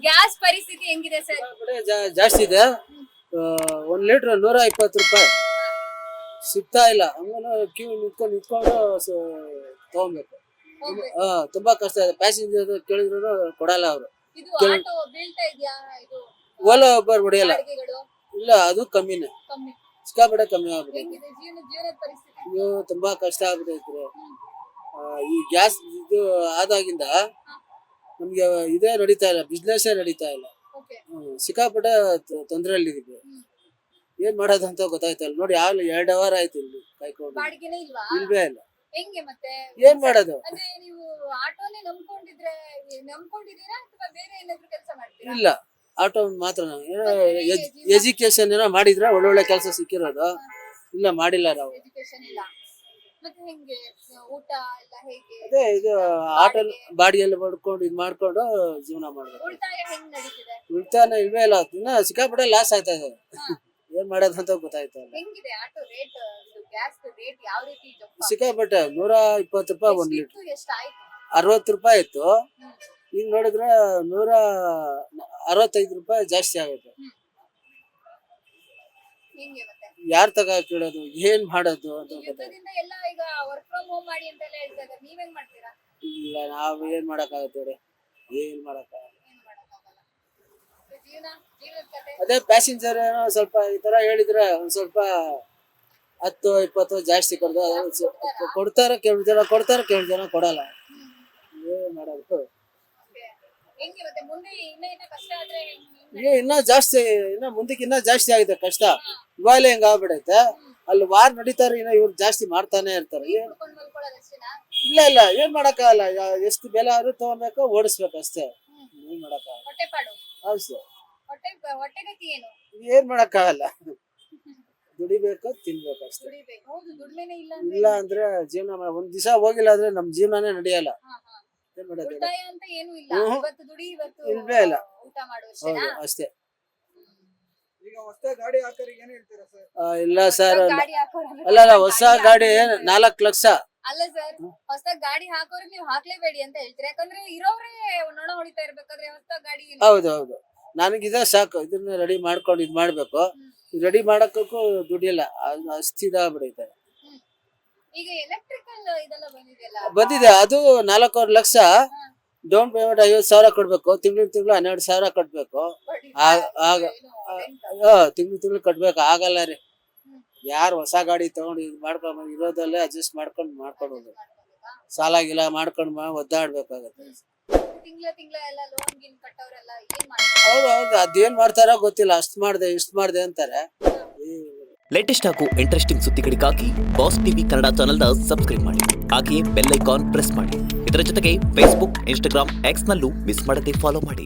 Gas ಪರಿಸ್ಥಿತಿ ಹೆಂಗಿದೆ sir? ಜಾಸ್ತಿ ಇದೆ. 1 ಲೀಟರ್ 120 ರೂಪಾಯಿ ಸಿಗ್ತಾ ಇಲ್ಲ. ಹಂಗನ ಕ್ಯೂ ನಿಂತ್ಕೊಂಡು ತಗೊಬೇಕು. ತುಂಬಾ ಕಷ್ಟ ಇದೆ. ಪ್ಯಾಸೆಂಜರ್ ಕೇಳಿದ್ರು ಕೊಡಲ್ಲ ಅವರು. ಇದು ಆಟೋ ಬೀಳ್ತಾ ಇದೆಯಾ? ಇದು ಓಲಾ ಒಬ್ಬರು ಹೊಡೆಯಲ್ಲ. ಬಾಡಿಗೆಗಳು ಇಲ್ಲ, ಅದು ಕಮ್ಮಿನೇ, ಕಮ್ಮಿ. ಸಿಕ್ಕಾಪಟ್ಟೆ ಕಮ್ಮಿ ಆಗ್ಬಿಟ್ಟೈತೆ. ಹೆಂಗಿದೆ ಜೀವನದ ಪರಿಸ್ಥಿತಿ? ಅಯ್ಯೋ, ತುಂಬಾ ಕಷ್ಟ ಆಗ್ಬಿಟ್ಟೈತ್ರಿ. ಈ ಗ್ಯಾಸ್ ಇದು ಆದಾಗಿಂದ ನಮ್ಗೆ ಇದೇ ನಡೀತಾ ಇಲ್ಲ, ಬಿಸ್ನೆಸ್ ನಡೀತಾ ಇಲ್ಲ. ಓಕೆ. ಸಿಕ್ಕಾಪಟ್ಟೆ ತೊಂದರೆಯಲ್ಲಿದ್ದೀವಿ. ಏನ್ ಮಾಡೋದು ಅಂತ ಗೊತ್ತಾಯ್ತಾ ಇಲ್ಲ. ನೋಡಿ, ಆಗ್ಲಿ 2 ಅವರ್ ಆಯ್ತು ಇಲ್ಲಿ ಕಾಯ್ಕೊಂಡು. ಬಾಡಿಗೆನೇ ಇಲ್ವಾ? ಇಲ್ವೇ ಇಲ್ಲ. ಹೆಂಗೆ ಮತ್ತೆ? ಏನ್ ಮಾಡೋದು? ಅಂದ್ರೆ ನೀವು ಆಟೋನೇ ನಂಬ್ಕೊಂಡಿದ್ದೀರಾ ಅಥವಾ ಬೇರೆ ಏನಾದ್ರು ಕೆಲಸ ಮಾಡ್ತೀರಾ? ಇಲ್ಲ, ಆಟೋ ಮಾತ್ರ. ಎಜುಕೇಶನ್ ಏನೋ ಮಾಡಿದ್ರೆ ಒಳ್ಳೊಳ್ಳೆ ಕೆಲಸ ಸಿಕ್ಕಿರೋದು. ಇಲ್ಲ, ಮಾಡಿಲ್ಲ ನಾವು. ಎಜುಕೇಶನ್ ಇಲ್ಲ. ಮತ್ತೆ ಹೆಂಗೆ ಊಟ ಎಲ್ಲ ಹೇಗೆ? ಅದೇ ಇದು ಆಟೋ ಬಾಡಿಗೆಲ್ಲ ಮಾಡ್ಕೊಂಡು ಮಾಡ್ಕೊಂಡು ಜೀವನ ಮಾಡ್ಬೇಕು. ಉಳಿತಾಯ ಹೆಂಗ್ ನಡೀತಿದೆ? ಉಳಿತಾಯ ಇಲ್ವೇ ಇಲ್ಲ. ಇನ್ನ ಸಿಕ್ಕಾಪಟ್ಟೆ ಲಾಸ್ ಆಯ್ತಾ ಇದೆ. ಏನ್ ಮಾಡೋದು ಅಂತ ಗೊತ್ತಾಯ್ತಾ ಇಲ್ಲ. ಹೆಂಗಿದೆ ಆಟೋ ರೇಟ್? ಗ್ಯಾಸ್ ರೇಟ್ ಯಾವ ರೀತಿ ಜಂಪ್? ಸಿಕ್ಕಾಪಟ್ಟೆ 120 ರೂಪಾಯಿ 1 ಲೀಟರ್. ಎಷ್ಟಾಯ್ತು? 60 ರೂಪಾಯಿ ಇತ್ತು. ಈಗ ನೋಡಿದ್ರೆ 165 ರೂಪಾಯಿ ಜಾಸ್ತಿ ಆಗುತ್ತೆ. ಹೆಂಗೆ ಮತ್ತೆ? ಯಾರ್ ಕೇಳೋದು, ಏನ್ ಮಾಡೋದು ಅಂತ ಗೊತ್ತಾಯ್ತು. ಯುದ್ಧದಿಂದ ಎಲ್ಲ ಈಗ ವರ್ಕ್ ಫ್ರಮ್ ಹೋಮ್ ಮಾಡಿ ಅಂತೆಲ್ಲ ಹೇಳ್ತಾ ಇದ್ದಾರೆ. ನೀವ್ ಹೆಂಗ್ ಮಾಡ್ತೀರಾ? ಇಲ್ಲ, ನಾವ್ ಏನ್ ಮಾಡಕ್ಕಾಗತ್ತೆ? ಏನ್ ಮಾಡಕ್ಕಾಗಲ್ಲ. ಏನು ಮಾಡಕ್ಕಾಗಲ್ಲ. ಜೀವನದ ಕತೆ? ಅದೇ ಪ್ಯಾಸೆಂಜರ್ ಏನೋ ಸ್ವಲ್ಪ ಈ ತರ ಹೇಳಿದ್ರೆ ಒಂದ್ ಸ್ವಲ್ಪ 10-20 ಜಾಸ್ತಿ ಕೊಡ್ತಾರೆ. ಕೆಲವು ಜನ ಕೊಡ್ತಾರೆ, ಕೆಲವು ಜನ ಕೊಡಲ್ಲ. ಏನ್ ಮಾಡೋದು? ಹೆಂಗೆ ಮತ್ತೆ ಮುಂದೆ ಇನ್ನ ಕಷ್ಟ ಆದ್ರೆ ಇನ್ನ ಜಾಸ್ತಿ, ಇನ್ನ ಮುಂದಕ್ಕೆ ಇನ್ನ ಜಾಸ್ತಿ ಆಗಿದೆ ಕಷ್ಟ. ಇವಾಗಲೇ ಹೆಂಗ ಆಗ್ಬಿಡೈತೆ. ಅಲ್ಲಿ ವಾರ್ ನಡೀತಾರೆ, ಇನ್ನ ಇವ್ರು ಜಾಸ್ತಿ ಮಾಡ್ತಾನೆ ಇರ್ತಾರೆ. ಇಲ್ಲ ಇಲ್ಲ, ಏನ್ ಮಾಡಕ್ಕಾಗಲ್ಲ. ಎಷ್ಟು ಬೆಲೆ ಆದ್ರೂ ತಗೋಬೇಕು, ಓಡಿಸ್ಬೇಕು ಅಷ್ಟೇ. ಏನ್ ಮಾಡಕ್ಕಾಗಲ್ಲ. ಹೌದು, ಹೊಟ್ಟೆಗತಿ ಏನು? ಏನ್ ಮಾಡಕ್ಕಾಗಲ್ಲ. ದುಡಿಬೇಕು, ತಿನ್ಬೇಕು ಅಷ್ಟೇ. ಇಲ್ಲ ಅಂದ್ರೆ ಜೀವನ ಒಂದ್ ದಿವಸ ಹೋಗಿಲ್ಲ ಅಂದ್ರೆ ನಮ್ ಜೀವನನೇ ನಡೆಯಲ್ಲ. ಏನ್ ಮಾಡೋದು? ಇಲ್ವೇ ಇಲ್ಲ. ಹೌದು, ಅಷ್ಟೇ. ಇಲ್ಲ ಸರ್, ಅಲ್ಲ ಹೊಸ ಗಾಡಿ 4 ಲಕ್ಷ. ಅಲ್ಲ ಸರ್, ಹೊಸದಾಗಿ ಗಾಡಿ ಹಾಕೋರಿಗೆ ನೀವು ಹಾಕ್ಲೇಬೇಡಿ ಅಂತ ಹೇಳ್ತೀರಾ? ಯಾಕಂದ್ರೆ ಇರೋರೇ ನೊಣ ಹೊಡಿತಾ ಇರ್ಬೇಕಾದ್ರೆ ಹೊಸದಾಗಿ ಗಾಡಿ. ಹೌದು, ನನಗಿದ ಸಾಕು. ಇದನ್ನ ರೆಡಿ ಮಾಡ್ಕೊಂಡು ಇದ್ ಮಾಡ್ಬೇಕು. ರೆಡಿ ಮಾಡಕ್ಕೂ ದುಡ್ಡಿಲ್ಲ, ಅಷ್ಟು ಇದಾಗ್ಬಿಡೈತೆ. ಈಗ ಎಲೆಕ್ಟ್ರಿಕಲ್ ಇದೆಲ್ಲ ಬಂದಿದೆ. ಅದು 4 ಲಕ್ಷ. ಡೌನ್ ಪೇಮೆಂಟ್ 50,000 ಕೊಡ್ಬೇಕು. ತಿಂಗಳು 12,000 ಕಟ್ಬೇಕು. ತಿಂಗಳು ಕಟ್ಬೇಕು. ಆಗಲ್ಲ ರೀ. ಯಾರು ಹೊಸ ಗಾಡಿ ತಗೊಂಡು ಇದು ಮಾಡ್ಕೊಂಡು ಇರೋದಲ್ಲೇ ಅಡ್ಜಸ್ಟ್ ಮಾಡ್ಕೊಂಡು ಸಾಲ ಗಿಲ ಮಾಡ್ಕೊಂಡು ಒದ್ದಾಡ್ಬೇಕಾಗತ್ತೆ. ಹೌದು, ಅದೇನ್ ಮಾಡ್ತಾರೋ ಗೊತ್ತಿಲ್ಲ. ಅಷ್ಟ್ ಮಾಡ್ದೆ ಇಷ್ಟ್ ಮಾಡ್ದೆ ಅಂತಾರೆ. ಲೇಟೆಸ್ಟ್ ಹಾಗೂ ಇಂಟ್ರೆಸ್ಟಿಂಗ್ ಸುದ್ದಿಗಳಿಗಾಗಿ ಬಾಸ್ ಟಿವಿ ಕನ್ನಡ ಚಾನೆಲ್ನ ಸಬ್ಸ್ಕ್ರೈಬ್ ಮಾಡಿ. ಹಾಗೆಯೇ ಬೆಲ್ ಐಕಾನ್ ಪ್ರೆಸ್ ಮಾಡಿ. ಇದರ ಜೊತೆಗೆ ಫೇಸ್ಬುಕ್, ಇನ್ಸ್ಟಾಗ್ರಾಮ್, ಎಕ್ಸ್ ನಲ್ಲೂ ಮಿಸ್ ಮಾಡದೆ ಫಾಲೋ ಮಾಡಿ.